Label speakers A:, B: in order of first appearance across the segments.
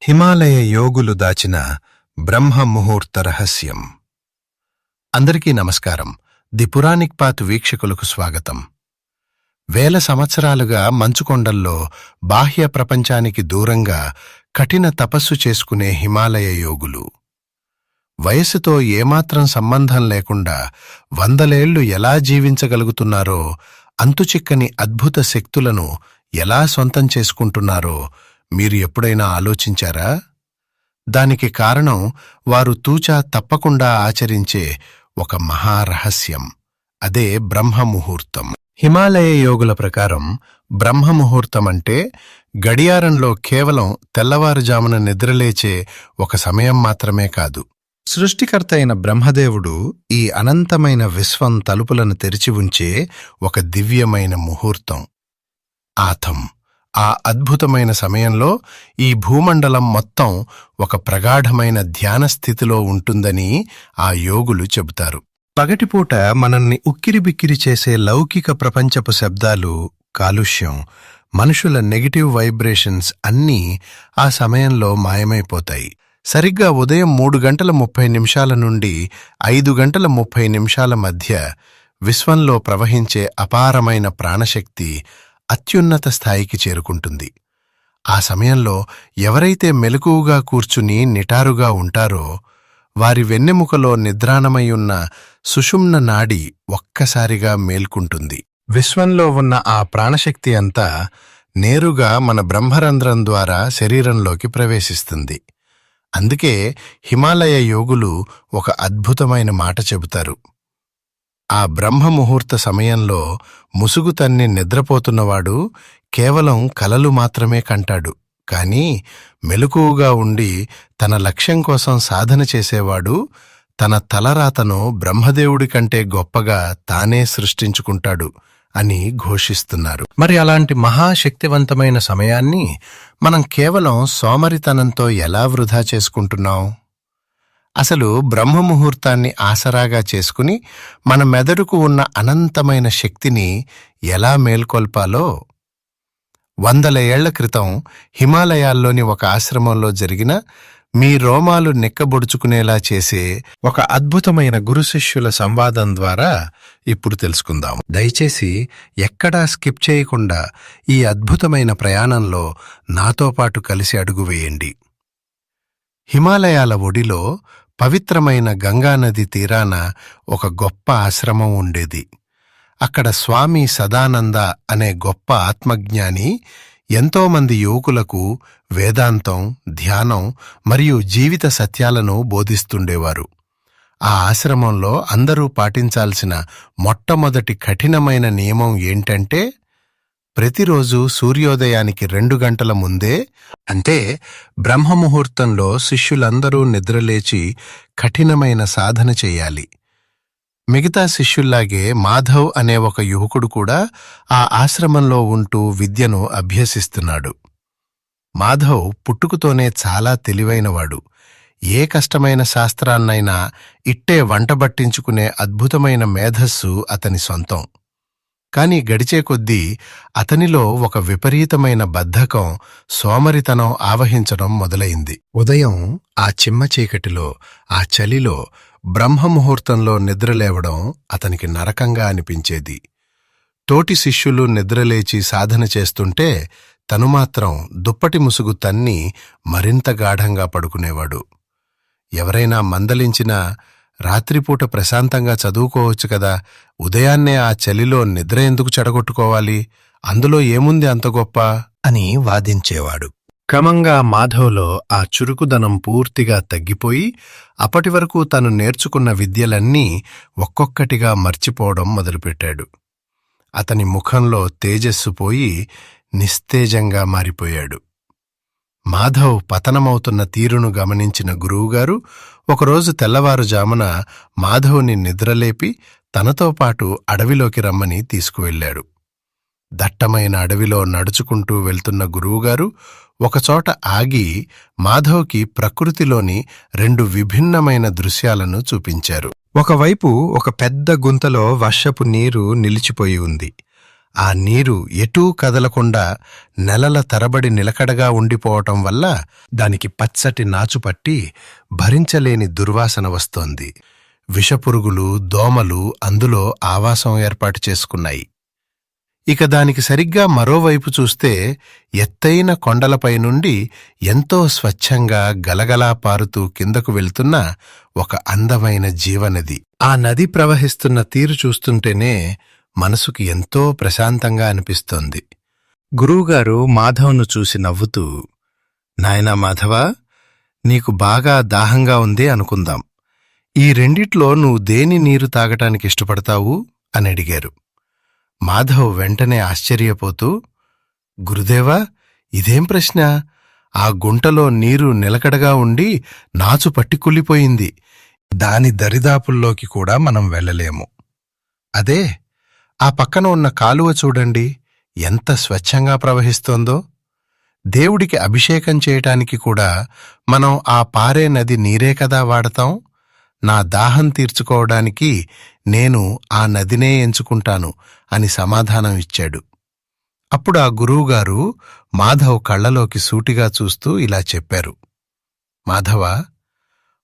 A: హిమాలయ యోగులు దాచిన బ్రహ్మ ముహూర్త రహస్యం. అందరికీ నమస్కారం. ది పురాణిక్ పాత్ వీక్షకులకు స్వాగతం. వేల సంవత్సరాలుగా మంచుకొండల్లో బాహ్య ప్రపంచానికి దూరంగా కఠిన తపస్సు చేసుకునే హిమాలయ యోగులు వయస్సుతో ఏమాత్రం సంబంధం లేకుండా వందలేళ్లు ఎలా జీవించగలుగుతున్నారో, అంతుచిక్కని అద్భుత శక్తులను ఎలా సొంతం చేసుకుంటున్నారో మీరు ఎప్పుడైనా ఆలోచించారా? దానికి కారణం వారు తూచా తప్పకుండా ఆచరించే ఒక మహారహస్యం. అదే బ్రహ్మముహూర్తం. హిమాలయ యోగుల ప్రకారం బ్రహ్మముహూర్తమంటే గడియారంలో కేవలం తెల్లవారుజామున నిద్రలేచే ఒక సమయం మాత్రమే కాదు. సృష్టికర్త అయిన బ్రహ్మదేవుడు ఈ అనంతమైన విశ్వం తలుపులను తెరిచి ఉంచే ఒక దివ్యమైన ముహూర్తం. ఆథం. ఆ అద్భుతమైన సమయంలో ఈ భూమండలం మొత్తం ఒక ప్రగాఢమైన ధ్యానస్థితిలో ఉంటుందని ఆ యోగులు చెబుతారు. పగటిపూట మనల్ని ఉక్కిరిబిక్కిరి చేసే లౌకిక ప్రపంచపు శబ్దాలు, కాలుష్యం, మనుషుల నెగటివ్ వైబ్రేషన్స్ అన్నీ ఆ సమయంలో మాయమైపోతాయి. సరిగ్గా ఉదయం 3:30 నుండి 5:30 మధ్య విశ్వంలో ప్రవహించే అపారమైన ప్రాణశక్తి అత్యున్నత స్థాయికి చేరుకుంటుంది. ఆ సమయంలో ఎవరైతే మెలకువగా కూర్చుని నిటారుగా ఉంటారో వారి వెన్నెముకలో నిద్రాణమయ్యున్న సుషుమ్న నాడి ఒక్కసారిగా మేల్కుంటుంది. విశ్వంలో ఉన్న ఆ ప్రాణశక్తి అంతా నేరుగా మన బ్రహ్మరంధ్రం ద్వారా శరీరంలోకి ప్రవేశిస్తుంది. అందుకే హిమాలయ యోగులు ఒక అద్భుతమైన మాట చెబుతారు. ఆ బ్రహ్మముహూర్త సమయంలో ముసుగు తన్ని నిద్రపోతున్నవాడు కేవలం కలలు మాత్రమే కంటాడు. కాని మెలకువగా ఉండి తన లక్ష్యం కోసం సాధన చేసేవాడు తన తలరాతను బ్రహ్మదేవుడి కంటే గొప్పగా తానే సృష్టించుకుంటాడు అని ఘోషిస్తున్నారు. మరి అలాంటి మహాశక్తివంతమైన సమయాన్ని మనం కేవలం సోమరితనంతో ఎలా వృధా చేసుకుంటున్నాం? అసలు బ్రహ్మముహూర్తాన్ని ఆసరాగా చేసుకుని మన మెదడుకు ఉన్న అనంతమైన శక్తిని ఎలా మేల్కొల్పాలో 100 ఏళ్ల క్రితం హిమాలయాల్లోని ఒక ఆశ్రమంలో జరిగిన, మీ రోమాలు నిక్కబొడుచుకునేలా చేసే ఒక అద్భుతమైన గురు శిష్యుల సంవాదం ద్వారా ఇప్పుడు తెలుసుకుందాం. దయచేసి ఎక్కడా స్కిప్ చేయకుండా ఈ అద్భుతమైన ప్రయాణంలో నాతో పాటు కలిసి అడుగు వేయండి. హిమాలయాల ఒడిలో పవిత్రమైన గంగానది తీరాన ఒక గొప్ప ఆశ్రమం ఉండేది. అక్కడ స్వామి సదానంద అనే గొప్ప ఆత్మజ్ఞాని ఎంతోమంది యువకులకు వేదాంతం, ధ్యానం మరియు జీవిత సత్యాలను బోధిస్తుండేవారు. ఆ ఆశ్రమంలో అందరూ పాటించాల్సిన మొట్టమొదటి కఠినమైన నియమం ఏంటంటే, ప్రతిరోజు సూర్యోదయానికి 2 గంటల ముందే, అంటే బ్రహ్మముహూర్తంలో శిష్యులందరూ నిద్రలేచి కఠినమైన సాధన చెయ్యాలి. మిగతా శిష్యుల్లాగే మాధవ్ అనే ఒక యువకుడు కూడా ఆ ఆశ్రమంలో ఉంటూ విద్యను అభ్యసిస్తున్నాడు. మాధవ్ పుట్టుకతోనే చాలా తెలివైనవాడు. ఏ కష్టమైన శాస్త్రాన్నైనా ఇట్టే వంటబట్టించుకునే అద్భుతమైన మేధస్సు అతని సొంతం. కాని గడిచే కొద్దీ అతనిలో ఒక విపరీతమైన బద్ధకం, సోమరితనం ఆవహించడం మొదలైంది. ఉదయం ఆ చిమ్మ చీకటిలో, ఆ చలిలో బ్రహ్మముహూర్తంలో నిద్రలేవడం అతనికి నరకంగా అనిపించేది. తోటి శిష్యులు నిద్రలేచి సాధన చేస్తుంటే తను మాత్రం దుప్పటి ముసుగు తన్ని మరింత గాఢంగా పడుకునేవాడు. ఎవరైనా మందలించినా, రాత్రిపూట ప్రశాంతంగా చదువుకోవచ్చు కదా, ఉదయాన్నే ఆ చలిలో నిద్ర ఎందుకు చెడగొట్టుకోవాలి, అందులో ఏముంది అంత గొప్ప అని వాదించేవాడు. క్రమంగా మాధవ్లో ఆ చురుకుదనం పూర్తిగా తగ్గిపోయి అప్పటివరకు తను నేర్చుకున్న విద్యలన్నీ ఒక్కొక్కటిగా మర్చిపోవడం మొదలుపెట్టాడు. అతని ముఖంలో తేజస్సు పోయి నిస్తేజంగా మారిపోయాడు. మాధవ్ పతనమవుతున్న తీరును గమనించిన గురువుగారు ఒకరోజు తెల్లవారుజామున మాధవ్ని నిద్రలేపి తనతో పాటు అడవిలోకి రమ్మని తీసుకువెళ్లాడు. దట్టమైన అడవిలో నడుచుకుంటూ వెళ్తున్న గురువుగారు ఒకచోట ఆగి మాధవ్కి ప్రకృతిలోని 2 విభిన్నమైన దృశ్యాలను చూపించారు. ఒకవైపు ఒక పెద్ద గుంతలో వర్షపు నీరు నిలిచిపోయి ఉంది. ఆ నీరు ఎటూ కదలకుండా నెలల తరబడి నిలకడగా ఉండిపోవటం వల్ల దానికి పచ్చటి నాచుపట్టి భరించలేని దుర్వాసన వస్తోంది. విషపురుగులు, దోమలు అందులో ఆవాసం ఏర్పాటు చేసుకున్నాయి. ఇక దానికి సరిగ్గా మరోవైపు చూస్తే ఎత్తైన కొండలపై నుండి ఎంతో స్వచ్ఛంగా గలగలా పారుతూ కిందకు వెళ్తున్న ఒక అందమైన జీవనది. ఆ నది ప్రవహిస్తున్న తీరు చూస్తుంటేనే మనసుకి ఎంతో ప్రశాంతంగా అనిపిస్తోంది. గురువుగారు మాధవ్ను చూసి నవ్వుతూ, నాయనా మాధవా, నీకు బాగా దాహంగా ఉంది అనుకుందాం. ఈ రెండిట్లో నువ్వు దేని నీరు తాగటానికి ఇష్టపడతావు అని అడిగారు. మాధవ్ వెంటనే ఆశ్చర్యపోతూ, గురుదేవా, ఇదేం ప్రశ్న? ఆ గుంటలో నీరు నిలకడగా ఉండి నాచు పట్టి కుళ్ళిపోయింది. దాని దరిదాపుల్లోకి కూడా మనం వెళ్ళలేము. అదే ఆ పక్కన ఉన్న కాలువ చూడండి, ఎంత స్వచ్ఛంగా ప్రవహిస్తోందో. దేవుడికి అభిషేకం చేయటానికి కూడా మనం ఆ పారే నది నీరే కదా వాడతాం. నా దాహం తీర్చుకోవడానికి నేను ఆ నదినే ఎంచుకుంటాను అని సమాధానం ఇచ్చాడు. అప్పుడు ఆ గురువుగారు మాధవ్ కళ్లలోకి సూటిగా చూస్తూ ఇలా చెప్పారు, మాధవా,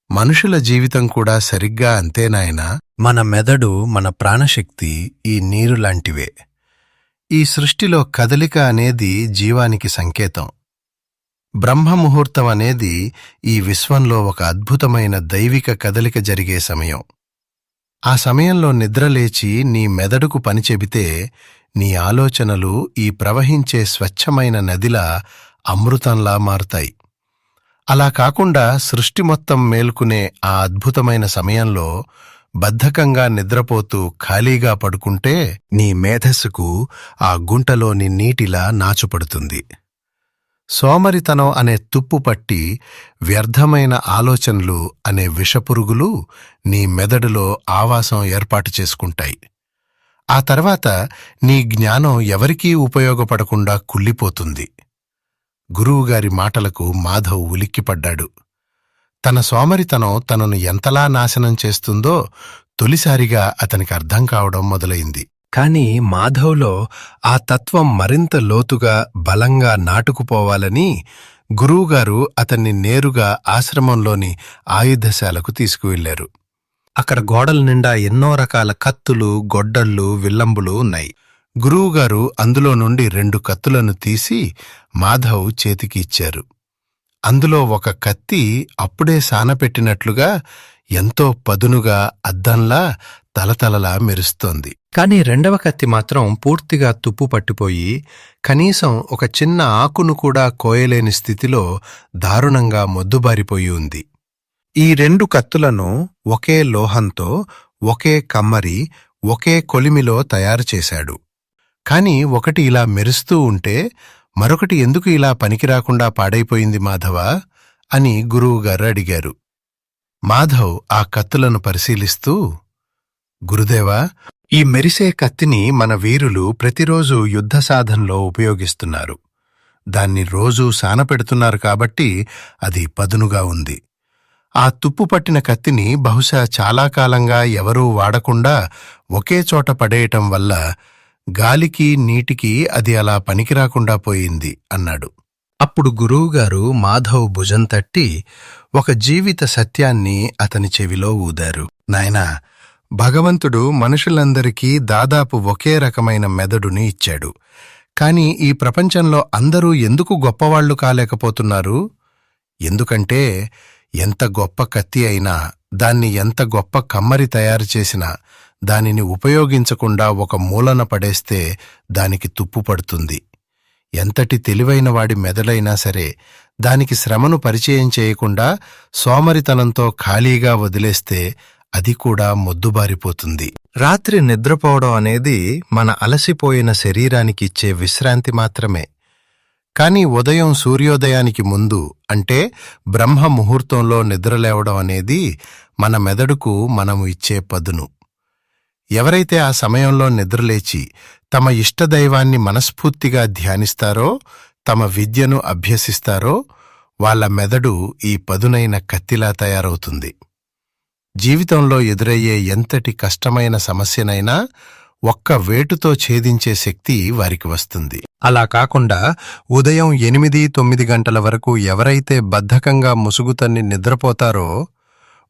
A: మనుషుల జీవితం కూడా సరిగ్గా అంతేనాయనా. మన మెదడు, మన ప్రాణశక్తి ఈ నీరు లాంటివే. ఈ సృష్టిలో కదలిక అనేది జీవానికి సంకేతం. బ్రహ్మముహూర్తం అనేది ఈ విశ్వంలో ఒక అద్భుతమైన దైవిక కదలిక జరిగే సమయం. ఆ సమయంలో నిద్రలేచి నీ మెదడుకు పని చెబితే నీ ఆలోచనలు ఈ ప్రవహించే స్వచ్ఛమైన నదిలా అమృతంలా మారుతాయి. అలా కాకుండా సృష్టి మొత్తం మేల్కునే ఆ అద్భుతమైన సమయంలో బద్ధకంగా నిద్రపోతూ ఖాళీగా పడుకుంటే నీ మేధస్సుకు ఆ గుంటలోని నీటిలా నాచుపడుతుంది. సోమరితనం అనే తుప్పు పట్టి వ్యర్థమైన ఆలోచనలు అనే విషపురుగులు నీ మెదడులో ఆవాసం ఏర్పాటు చేసుకుంటాయి. ఆ తర్వాత నీ జ్ఞానం ఎవరికీ ఉపయోగపడకుండా కుళ్ళిపోతుంది. గురువుగారి మాటలకు మాధవ్ ఉలిక్కిపడ్డాడు. తన సోమరితనం తనను ఎంతలా నాశనం చేస్తుందో తొలిసారిగా అతనికి అర్థం కావడం మొదలైంది. కాని మాధవ్లో ఆ తత్వం మరింత లోతుగా, బలంగా నాటుకుపోవాలని గురువుగారు అతన్ని నేరుగా ఆశ్రమంలోని ఆయుధశాలకు తీసుకువెళ్లారు. అక్కడ గోడల నిండా ఎన్నో రకాల కత్తులు, గొడ్డళ్ళు, విల్లంబులు ఉన్నాయి. గురువుగారు అందులో నుండి 2 కత్తులను తీసి మాధవ్ చేతికి ఇచ్చారు. అందులో ఒక కత్తి అప్పుడే సానపెట్టినట్లుగా ఎంతో పదునుగా, అద్దంలా తలతలలా మెరుస్తోంది. కాని 2వ కత్తి మాత్రం పూర్తిగా తుప్పు పట్టిపోయి కనీసం ఒక చిన్న ఆకును కూడా కోయలేని స్థితిలో దారుణంగా మొద్దుబారిపోయి ఉంది. ఈ 2 కత్తులను ఒకే లోహంతో, ఒకే కమ్మరి, ఒకే కొలిమిలో తయారు చేశాడు. కాని ఒకటి ఇలా మెరుస్తూ ఉంటే మరొకటి ఎందుకు ఇలా పనికిరాకుండా పాడైపోయింది మాధవా అని గురువుగారు అడిగారు. మాధవ్ ఆ కత్తులను పరిశీలిస్తూ, గురుదేవా, ఈ మెరిసే కత్తిని మన వీరులు ప్రతిరోజు యుద్ధ సాధనలో ఉపయోగిస్తున్నారు. దాన్ని రోజూ సానపెడుతున్నారు కాబట్టి అది పదునుగా ఉంది. ఆ తుప్పు పట్టిన కత్తిని బహుశా చాలా కాలంగా ఎవరూ వాడకుండా ఒకే చోట పడేయటం వల్ల గాలికి, నీటికి అది అలా పనికిరాకుండా పోయింది అన్నాడు. అప్పుడు గురువుగారు మాధవ్ భుజం తట్టి ఒక జీవిత సత్యాన్ని అతని చెవిలో ఊదారు. నాయనా, భగవంతుడు మనుషులందరికీ దాదాపు ఒకే రకమైన మెదడుని ఇచ్చాడు. కాని ఈ ప్రపంచంలో అందరూ ఎందుకు గొప్పవాళ్లు కాలేకపోతున్నారు? ఎందుకంటే ఎంత గొప్ప కత్తి అయినా, దాన్ని ఎంత గొప్ప కమ్మరి తయారు చేసినా దానిని ఉపయోగించకుండా ఒక మూలన పడేస్తే దానికి తుప్పు పడుతుంది. ఎంతటి తెలివైన వాడి మెదడైనా సరే దానికి శ్రమను పరిచయం చేయకుండా సోమరితనంతో ఖాళీగా వదిలేస్తే అది కూడా మొద్దుబారిపోతుంది. రాత్రి నిద్రపోవడం అనేది మన అలసిపోయిన శరీరానికి ఇచ్చే విశ్రాంతి మాత్రమే. కాని ఉదయం సూర్యోదయానికి ముందు, అంటే బ్రహ్మ ముహూర్తంలో నిద్రలేవడం అనేది మన మెదడుకు మనము ఇచ్చే పదును. ఎవరైతే ఆ సమయంలో నిద్రలేచి తమ ఇష్టదైవాన్ని మనస్ఫూర్తిగా ధ్యానిస్తారో, తమ విద్యను అభ్యసిస్తారో, వాళ్ల మెదడు ఈ పదునైన కత్తిలా తయారవుతుంది. జీవితంలో ఎదురయ్యే ఎంతటి కష్టమైన సమస్యనైనా ఒక్క వేటుతో ఛేదించే శక్తి వారికి వస్తుంది. అలా కాకుండా ఉదయం 8-9 గంటల వరకు ఎవరైతే బద్ధకంగా ముసుగుతన్ని నిద్రపోతారో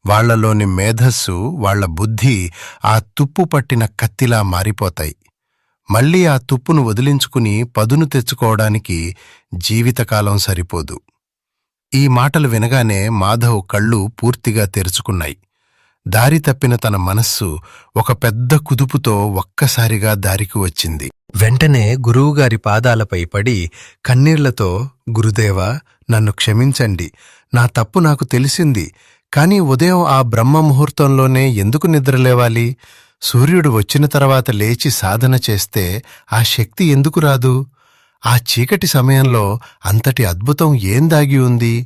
A: వాళ్లలోని మేధస్సు, వాళ్ల బుద్ధి ఆ తుప్పు పట్టిన కత్తిలా మారిపోతాయి. మళ్లీ ఆ తుప్పును వదిలించుకుని పదును తెచ్చుకోవడానికి జీవితకాలం సరిపోదు. ఈ మాటలు వినగానే మాధవ్ కళ్ళు పూర్తిగా తెరుచుకున్నాయి. దారి తప్పిన తన మనస్సు ఒక పెద్ద కుదుపుతో ఒక్కసారిగా దారికి వచ్చింది. వెంటనే గురువుగారి పాదాలపై పడి కన్నీళ్లతో, గురుదేవా, నన్ను క్షమించండి, నా తప్పు నాకు తెలిసింది. కాని ఉదయం ఆ బ్రహ్మముహూర్తంలోనే ఎందుకు నిద్రలేవాలి? సూర్యుడు వచ్చిన తర్వాత లేచి సాధన చేస్తే ఆ శక్తి ఎందుకు రాదు? ఆ చీకటి సమయంలో అంతటి అద్భుతం ఏం దాగి ఉంది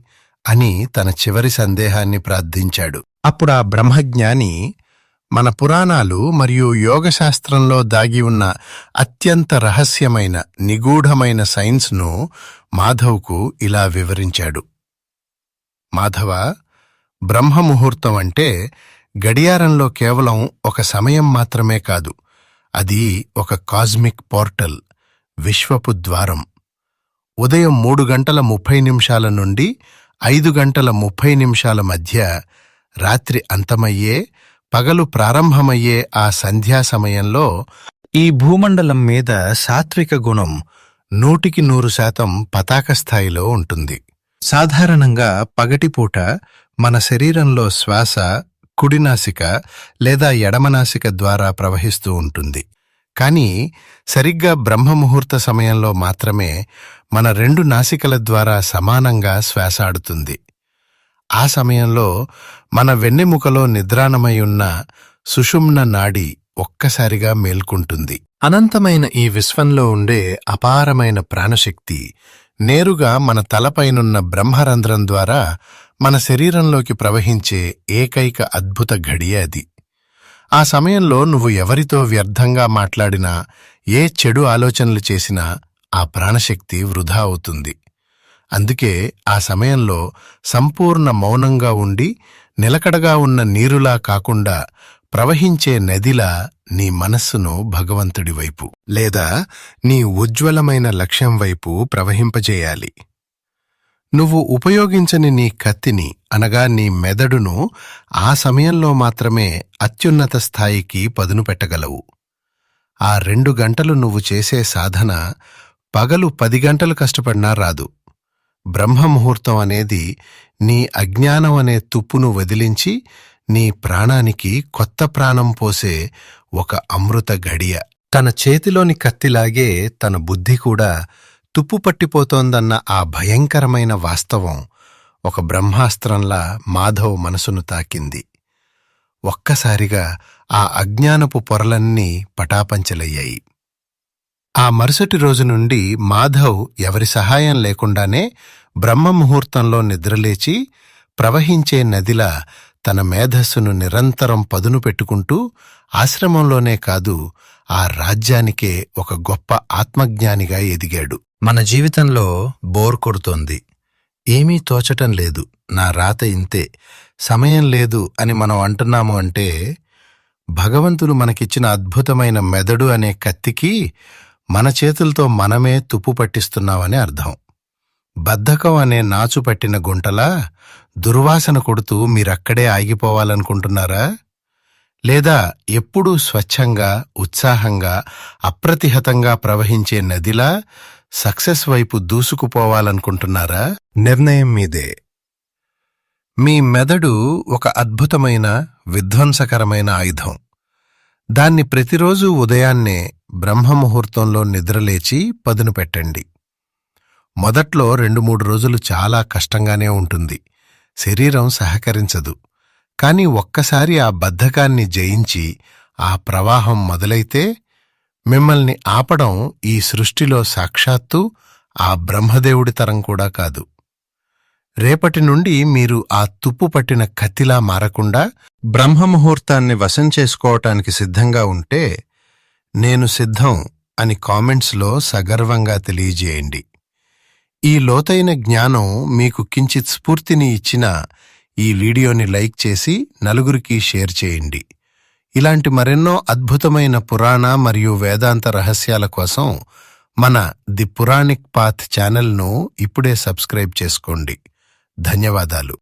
A: అని తన చివరి సందేహాన్ని ప్రార్థించాడు. అప్పుడా బ్రహ్మజ్ఞాని మన పురాణాలు మరియు యోగశాస్త్రంలో దాగి ఉన్న అత్యంత రహస్యమైన, నిగూఢమైన సైన్స్ను మాధవ్కు ఇలా వివరించాడు. మాధవ, బ్రహ్మముహూర్తం అంటే గడియారంలో కేవలం ఒక సమయం మాత్రమే కాదు, అది ఒక కాస్మిక్ పోర్టల్, విశ్వపు ద్వారం. ఉదయం 3:30 నుండి 5:30 మధ్య రాత్రి అంతమయ్యే, పగలు ప్రారంభమయ్యే ఆ సంధ్యా సమయంలో ఈ భూమండలం మీద సాత్విక గుణం 100% పతాక స్థాయిలో ఉంటుంది. సాధారణంగా పగటిపూట మన శరీరంలో శ్వాస కుడినాసిక లేదా ఎడమనాసిక ద్వారా ప్రవహిస్తూ ఉంటుంది. కానీ సరిగ్గా బ్రహ్మముహూర్త సమయంలో మాత్రమే మన 2 నాసికల ద్వారా సమానంగా శ్వాస ఆడుతుంది. ఆ సమయంలో మన వెన్నెముకలో నిద్రాణమై ఉన్న సుషుమ్న నాడి ఒక్కసారిగా మేల్కుంటుంది. అనంతమైన ఈ విశ్వంలో ఉండే అపారమైన ప్రాణశక్తి నేరుగా మన తలపైనున్న బ్రహ్మరంధ్రం ద్వారా మన శరీరంలోకి ప్రవహించే ఏకైక అద్భుత ఘడియ అది. ఆ సమయంలో నువ్వు ఎవరితో వ్యర్థంగా మాట్లాడినా, ఏ చెడు ఆలోచనలు చేసినా ఆ ప్రాణశక్తి వృధా అవుతుంది. అందుకే ఆ సమయంలో సంపూర్ణ మౌనంగా ఉండి, నిలకడగా ఉన్న నీరులా కాకుండా ప్రవహించే నదిలా నీ మనస్సును భగవంతుడి వైపు లేదా నీ ఉజ్వలమైన లక్ష్యం వైపు ప్రవహింపజేయాలి. నువ్వు ఉపయోగించని నీ కత్తిని, అనగా నీ మెదడును ఆ సమయంలో మాత్రమే అత్యున్నత స్థాయికి పదును పెట్టగలవు. ఆ 2 గంటలు నువ్వు చేసే సాధన పగలు 10 గంటలు కష్టపడినా రాదు. బ్రహ్మముహూర్తం అనేది నీ అజ్ఞానం అనే తుప్పును వదిలించి నీ ప్రాణానికి కొత్త ప్రాణం పోసే ఒక అమృత గడియ. తన చేతిలోని కత్తిలాగే తన బుద్ధి కూడా తుప్పు పట్టిపోతోందన్న ఆ భయంకరమైన వాస్తవం ఒక బ్రహ్మాస్త్రంలా మాధవ్ మనసును తాకింది. ఒక్కసారిగా ఆ అజ్ఞానపు పొరలన్నీ పటాపంచలయ్యాయి. ఆ మరుసటి రోజు నుండి మాధవ్ ఎవరి సహాయం లేకుండానే బ్రహ్మముహూర్తంలో నిద్రలేచి ప్రవహించే నదిలా తన మేధస్సును నిరంతరం పదును పెట్టుకుంటూ ఆశ్రమంలోనే కాదు, ఆ రాజ్యానికే ఒక గొప్ప ఆత్మజ్ఞానిగా ఎదిగాడు. మన జీవితంలో బోర్ కొడుతోంది, ఏమీ తోచటం లేదు, నా రాత ఇంతే, సమయం లేదు అని మనం అంటున్నాము అంటే భగవంతుడు మనకిచ్చిన అద్భుతమైన మెదడు అనే కత్తికి మన చేతులతో మనమే తుప్పు పట్టిస్తున్నామని అర్థం. బద్ధకం అనే నాచు పట్టిన గుంటలా దుర్వాసన కొడుతూ మీరక్కడే ఆగిపోవాలనుకుంటున్నారా? లేదా ఎప్పుడూ స్వచ్ఛంగా, ఉత్సాహంగా, అప్రతిహతంగా ప్రవహించే నదిలా సక్సెస్ వైపు దూసుకుపోవాలనుకుంటున్నారా? నిర్ణయం మీదే. మీ మెదడు ఒక అద్భుతమైన, విధ్వంసకరమైన ఆయుధం. దాన్ని ప్రతిరోజూ ఉదయాన్నే బ్రహ్మముహూర్తంలో నిద్రలేచి పదును పెట్టండి. మొదట్లో 2-3 రోజులు చాలా కష్టంగానే ఉంటుంది, శరీరం సహకరించదు. కాని ఒక్కసారి ఆ బద్ధకాన్ని జయించి ఆ ప్రవాహం మొదలైతే మిమ్మల్ని ఆపడం ఈ సృష్టిలో సాక్షాత్తు ఆ బ్రహ్మదేవుడి తరం కూడా కాదు. రేపటి నుండి మీరు ఆ తుప్పు పట్టిన కత్తిలా మారకుండా బ్రహ్మముహూర్తాన్ని వశం చేసుకోవటానికి సిద్ధంగా ఉంటే నేను సిద్ధం అని కామెంట్స్లో సగర్వంగా తెలియజేయండి. ఈ లోతైన జ్ఞానం మీకు కించిత్ స్ఫూర్తిని ఇచ్చినా ఈ వీడియోని లైక్ చేసి నలుగురికి షేర్ చేయండి. ఇలాంటి మరెన్నో అద్భుతమైన పురాణ మరియు వేదాంత రహస్యాల కోసం మన ది పురాణిక్ పాత్ ఛానల్ను ఇప్పుడే సబ్స్క్రైబ్ చేసుకోండి. ధన్యవాదాలు.